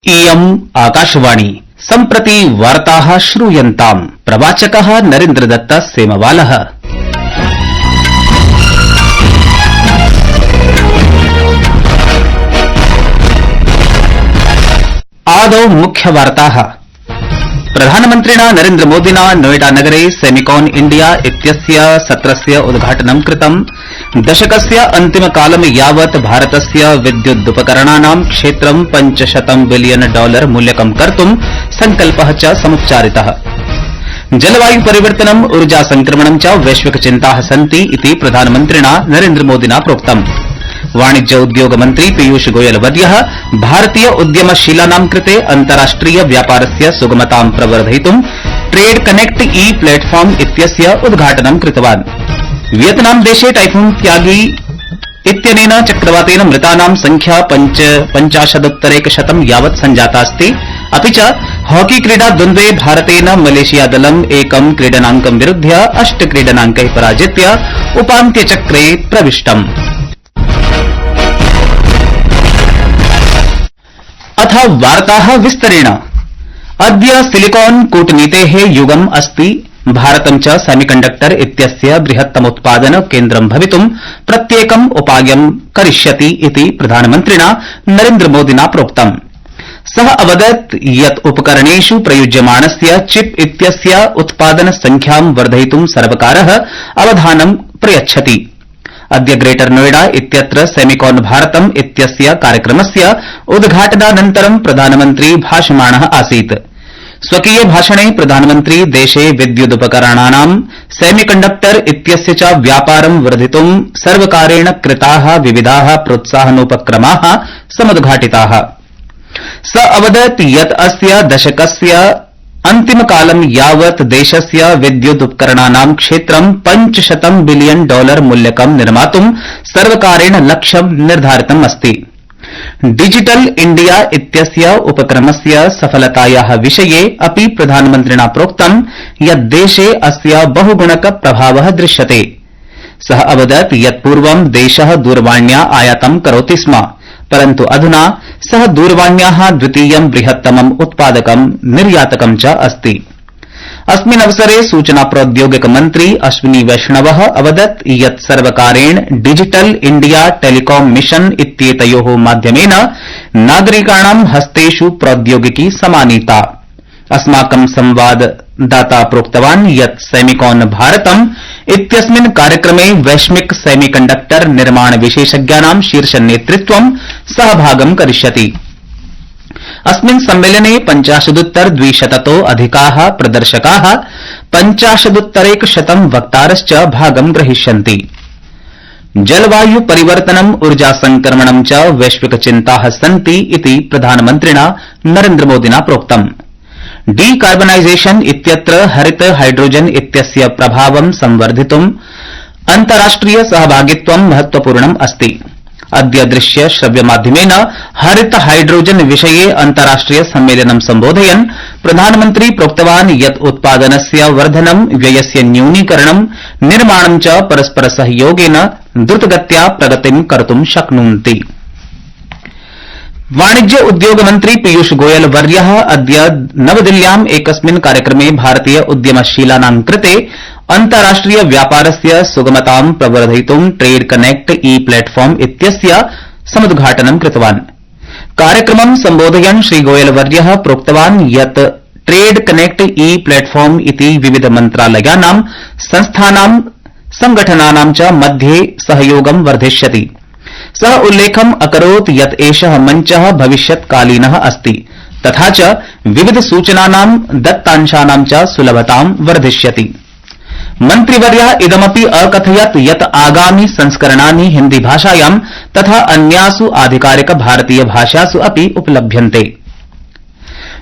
इयम् आकाशवाणी सम्प्रति वार्ताः श्रूयन्ताम्। प्रवाचकः नरेन्द्रदत्त सेमवालः। आदौ मुख्यवार्ताः। प्रधानमन्त्रिणा नरेन्द्र मोदिना नोएडा नगरे सेमिकॉन इंडिया इत्यस्य सत्रस्य उद्घाटनं कृतम्। दशकस्य अन्तिमकालं यावत् भारतस्य विद्युदुपकरणानां क्षेत्रं $500 बिलियन मूल्यकं कर्तुं संकल्पः च समुच्चारितः। जलवायु परिवर्तनम्, ऊर्जा संक्रमणं च वैश्विकचिन्ताः सन्ति इति प्रधानमन्त्रिणा नरेन्द्र मोदिना प्रोक्तम्। वाणिज्य उद्योग मंत्री पीयूष गोयल वर्यः भारतीय उद्यमशीलानां कृते अन्ताराष्ट्रिय व्यापारस्य सुगमतां प्रवर्धयितुं ट्रेड कनेक्ट ई प्लेटफॉर्म इत्यस्य उद्घाटनं कृतवान्। वियतनाम देशे टाइफून त्यागी इत्यनेन चक्रवातेन मृतानां संख्या 50,100 यावत् सञ्जातास्ति। अपि च हॉकी क्रीडा द्वन्द्वे भारतेन मलेशिया दलम् 1 क्रीडनाङ्कं विरुध्य 8 क्रीडनाङ्कैः पराजित्य उपान्त्यचक्रे प्रविष्टम्। अथ वार्ताः विस्तरेण। अद्य सिलिकॉन कूटनीतेः युगम् अस्ति। भारतं च सेमीकण्डक्टर इत्यस्य बृहत्तमोत्पादन केन्द्रं भवितुं प्रत्येकम् उपायं करिष्यति इति प्रधानमन्त्रिणा नरेन्द्र मोदिना प्रोक्तम्। सः अवदत् यत् उपकरणेषु प्रयुज्यमाणस्य चिप इत्यस्य उत्पादन संख्यां वर्धयितुं सर्वकारः अवधानं प्रयच्छति। अद्य ग्रेटर नोएडा इत्यत्र सेमिकॉन भारतम् इत्यस्य कार्यक्रमस्य उद्घाटनानन्तरं प्रधानमन्त्री भाषमाणः आसीत्। स्वकीये भाषणे प्रधानमन्त्री देशे विद्युदुपकरणानां सेमीकण्डक्टर इत्यस्य च व्यापारं वर्धितुं सर्वकारेण कृताः विविधाः प्रोत्साहनोपक्रमाः समुद्घाटिताः। स अवदत् यत् अस्य दशकस्य अन्तिमकालं यावत् देशस्य विद्युदुपकरणानां क्षेत्रं $500 बिलियन मूल्यकं निर्मातुं सर्वकारेण लक्ष्यं निर्धारितम् अस्ति। डिजिटल इंडिया इत्यस्य उपक्रमस्य सफलतायाः विषये अपि प्रधानमन्त्रिणा प्रोक्तम् यत् देशे अस्य बहुगुणक प्रभावः दृश्यते। सः अवदत् यत् पूर्वं देशः दूरवाण्या आयातं करोति स्म, परन्तु अधुना सः दूरवाण्याः द्वितीयं बृहत्तमम् उत्पादकं निर्यातकं च अस्ति। अस्मिन् अवसरे सूचना प्रौद्योगिक मन्त्री अश्विनी वैष्णवः अवदत् यत् सर्वकारेण डिजिटल इंडिया टेलीकॉम मिशन इत्येतयोः माध्यमेन नागरिकाणां हस्तेषु प्रौद्योगिकी समानीता। अस्माकं संवाददाता प्रोक्तवान् यत् सेमिकॉन भारतम् इत्यस्मिन् कार्यक्रमे वैश्विक सेमीकण्डक्टर निर्माण विशेषज्ञानां शीर्ष नेतृत्वं सहभागं करिष्यति। अस्मिन् सम्मेलने 50,200 अधिकाः प्रदर्शकाः 50,100 वक्तारश्च भागं ग्रहीष्यन्ति। जलवायु परिवर्तनम्, ऊर्जा संक्रमणं च वैश्विकचिन्ताः सन्ति इति प्रधानमन्त्रिणा नरेन्द्र मोदिना प्रोक्तम्। डीकार्बनाइजेशन इत्यत्र हरित हाइड्रोजन इत्यस्य प्रभावं संवर्धितुं अन्ताराष्ट्रिय सहभागित्वं महत्वपूर्णम् अस्ति। अद्य दृश्य श्रव्य माध्यमेन हरित हाइड्रोजन विषये अन्ताराष्ट्रिय सम्मेलनं सम्बोधयन् प्रधानमन्त्री प्रोक्तवान् यत् उत्पादनस्य वर्धनं, व्ययस्य न्यूनीकरणं, निर्माणं च परस्पर सहयोगेन द्रुतगत्या प्रगतिं कर्तुं शक्नुवन्ति। वाणिज्य उद्योग मंत्री पीयूष गोयल वर्यः अद्य नवदिल्ल्याम् एकस्मिन् कार्यक्रमे भारतीय उद्यमशीलानां कृते अन्ताराष्ट्रिय व्यापारस्य सुगमतां प्रवर्धयितुं ट्रेड कनेक्ट ई प्लेटफॉर्म इत्यस्य समुद्घाटनं कृतवान्। कार्यक्रमं सम्बोधयन् श्रीगोयल वर्यः प्रोक्तवान् यत् ट्रेड कनेक्ट ई प्लेटफॉर्म इति विविध मन्त्रालयानां, संस्थानां, संगठनानां च मध्ये सहयोगं वर्धिष्यति। सः उल्लेखम् अकरोत् यत् एषः मञ्चः भविष्यत्कालीनः अस्ति, तथा च विविध सूचनानां, दत्तांशानां च सुलभतां वर्धिष्यति। मन्त्रिवर्यः इदमपि अकथयत् यत् आगामि संस्करणानि हिन्दी भाषायां तथा अन्यासु आधिकारिक भारतीय भाषासु अपि उपलभ्यन्ते।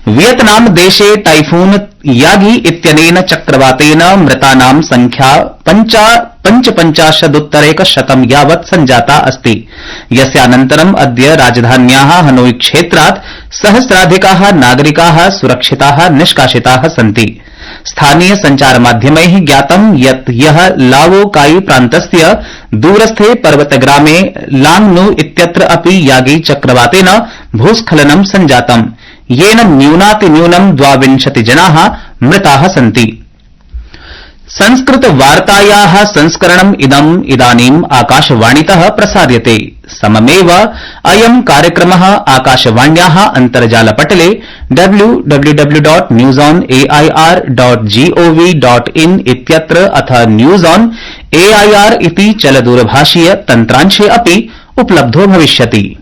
वियतनाम देशे टाइफून यागी इत्यनेन चक्रवातेन मृतानां संख्या 50,100 यावत् सञ्जाता अस्ति। यस्यानन्तरम् अद्य राजधान्याः हनोई क्षेत्रात् सहस्राधिकाः नागरिकाः सुरक्षिताः निष्कासिताः सन्ति। स्थानीय सञ्चारमाध्यमैः ज्ञातं यत् ह्यः लावो काई प्रान्तस्य दूरस्थे पर्वतग्रामे लांगनु इत्यत्र अपि यागी चक्रवातेन भूस्खलनं सञ्जातम्। येन न्यूनातिन्यूनं 22 जनाः मृताः सन्ति। संस्कृत वार्तायाः संस्करणम् इदानीम् आकाशवाणीतः प्रसार्यते। सममेव अयं कार्यक्रमः आकाशवाण्याः अन्तर्जालपटले www.newsonair.gov.in इत्यत्र अथ न्यूज ऑन एआईआर इति चलदूरभाषीय तन्त्रांशे अपि उपलब्धो भविष्यति।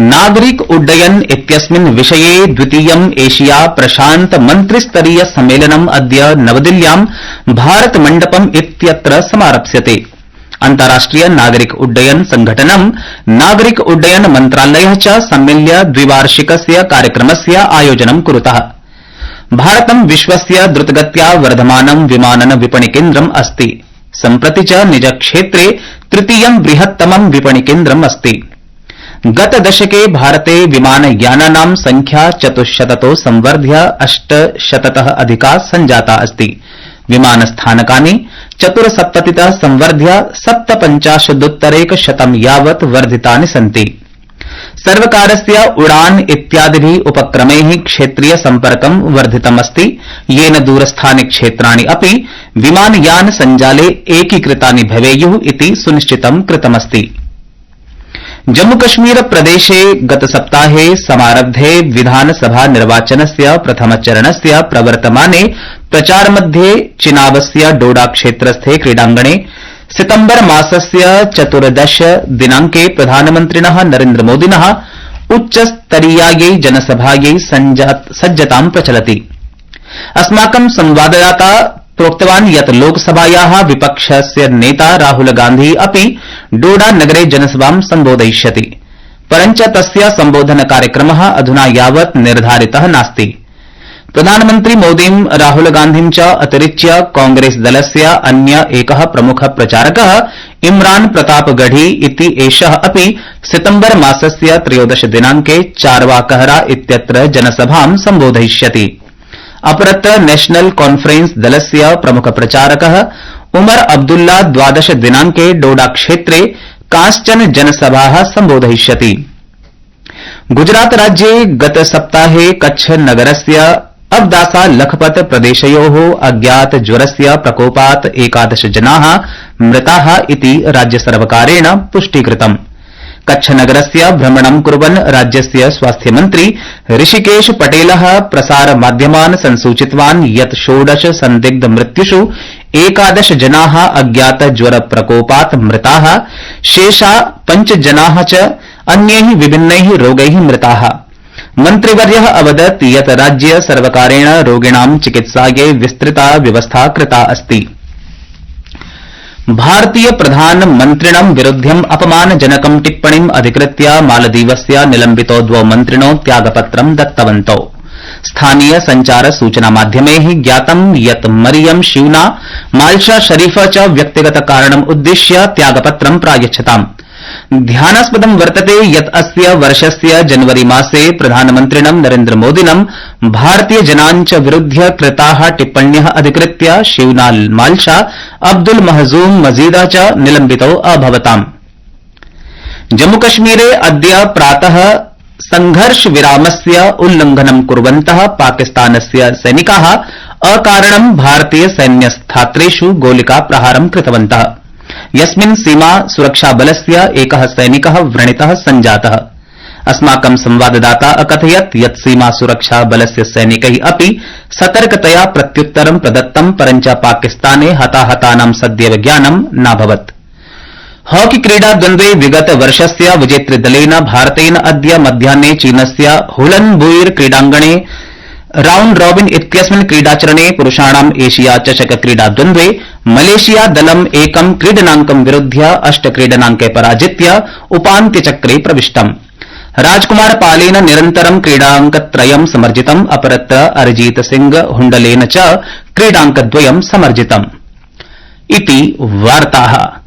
नागरिक उड्डयन इत्यस्मिन् विषये द्वितीयम् एशिया प्रशान्त मन्त्रिस्तरीय सम्मेलनम् अद्य नवदिल्ल्यां भारत मण्डपम् इत्यत्र समारप्स्यते। अन्ताराष्ट्रिय नागरिक उड्डयन संघटनं नागरिक उड्डयन मन्त्रालयः च सम्मिल्य द्विवार्षिकस्य कार्यक्रमस्य आयोजनं कुरुतः। भारतं विश्वस्य द्रुतगत्या वर्धमानं विमानन विपणिकेन्द्रम् अस्ति। सम्प्रति च निजक्षेत्रे तृतीयं बृहत्तमं विपणिकेन्द्रम् अस्ति। गत दशके भारते विमानयानानां संख्या 400तो संवर्ध्य 800तः अधिका सञ्जाता अस्ति। विमानस्थानकानि 74तः संवर्ध्य 57,100 यावत् वर्धितानि सन्ति। सर्वकारस्य उड़ान इत्यादिभिः उपक्रमैः क्षेत्रीय सम्पर्कं वर्धितमस्ति, येन दूरस्थानि क्षेत्राणि अपि विमानयान सञ्जाले एकीकृतानि भवेयुः इति सुनिश्चितं कृतमस्ति। जम्मूकश्मीर प्रदेशे गतसप्ताहे समारब्धे विधानसभा निर्वाचनस्य प्रथमचरणस्य प्रवर्तमाने प्रचारमध्ये चिनाबस्य डोडा क्षेत्रस्थे क्रीडाङ्गणे सितम्बर मासस्य 14 दिनाङ्के प्रधानमन्त्रिणः नरेन्द्रमोदिनः उच्चस्तरीयायै जनसभायै सज्जतां प्रचलति। अस्माकं संवाददाता प्रोक्तवान् यत् लोकसभायाः विपक्षस्य नेता राहुल गान्धी अपि डोडा नगरे जनसभां सम्बोधयिष्यति, परञ्च तस्य सम्बोधन कार्यक्रमः अधुना यावत् निर्धारितः नास्ति। प्रधानमन्त्री मोदीं राहुल गान्धीं च अतिरिच्य कांग्रेस दलस्य अन्य एकः प्रमुख प्रचारकः इमरान प्रताप गढ़ी इति एषः अपि सितम्बर मासस्य 13 दिनाङ्के चारवाकहरा इत्यत्र जनसभां सम्बोधयिष्यति। अपरत्र नेशनल कॉन्फ्रेंस दलस्य प्रमुख प्रचारकः उमर अब्दुल्ला 12 दिनाङ्के डोडा क्षेत्रे कांश्चन जनसभाः सम्बोधयिष्यति। गुजरात राज्ये गत सप्ताहे कच्छ नगरस्य अब्दासा लखपत प्रदेशयोः अज्ञात ज्वरस्य प्रकोपात् 11 जनाः मृताः इति राज्यसर्वकारेण पुष्टीकृतम्। कच्छनगरस्य भ्रमणं कुर्वन् राज्यस्य स्वास्थ्यमन्त्री ऋषिकेश पटेलः प्रसारमाध्यमान् संसूचितवान् यत् 16 संदिग्ध मृत्युषु 11 जनाः अज्ञात ज्वर प्रकोपात् मृताः, शेषा 5 जनाः च अन्यैः विभिन्नैः रोगैः मृताः। मन्त्रिवर्यः अवदत् यत् राज्य सर्वकारेण रोगिणां चिकित्सायै विस्तृता व्यवस्था कृता अस्ति। भारतीय प्रधानमन्त्रिणं विरुध्यम् अपमानजनकं टिप्पणीम् अधिकृत्य मालदीवस्य निलम्बितो 2 मन्त्रिणो त्यागपत्रं दत्तवन्तौ। स्थानीय संचार सूचना माध्यमैः ज्ञातं यत् मरियम शिवना, माल्शा शरीफा च व्यक्तिगत कारणम् उद्दिश्य त्यागपत्रं प्रायच्छताम्। ध्यानास्पदं वर्तते यत् अस्य वर्षस्य जनवरी मासे प्रधानमन्त्रिणं नरेन्द्रमोदिनं भारतीय जनान् च विरुध्य कृताः टिप्पण्यः अधिकृत्य शिवना, माल्शा, अब्दुल महजूम मजीदा च निलम्बितौ अभवताम्। जम्मूकश्मीरे अद्य प्रातः संघर्षविरामस्य उल्लंघनं कुर्वन्तः पाकिस्तानस्य सैनिकाः अकारणं भारतीय सैन्यस्थात्रेषु गोलिकाप्रहारं कृतवन्तः, यस्मिन् सीमा सुरक्षाबलस्य एकः सैनिकः व्रणितः सञ्जातः। अस्माकं संवाददाता अकथयत् यत् सीमा सुरक्षाबलस्य सैनिकैः अपि सतर्कतया प्रत्युत्तरं प्रदत्तं, परञ्च पाकिस्ताने हताहतानां सद्यः ज्ञानं नाभवत्। हॉकी क्रीडा द्वन्द्वे विगत वर्षस्य विजेतृदलेन भारतेन अद्य मध्याह्ने चीनस्य हुलनबुइर क्रीडाङ्गणे राउण्ड रॉबिन इत्यस्मिन् क्रीडाचरणे पुरुषाणाम् एशिया चषक क्रीडा द्वन्द्वे मलेशिया दलम् 1 क्रीडनाङ्कं विरुध्य 8 क्रीडनाङ्के पराजित्य उपान्त्यचक्रे प्रविष्टम्। राजकुमार पालेन निरन्तरं क्रीडाङ्कत्रयं समर्जितम्, अपरत्र अरिजीत सिंह हुण्डलेन च क्रीडाङ्कद्वयं समर्जितम्। इति वार्ताः।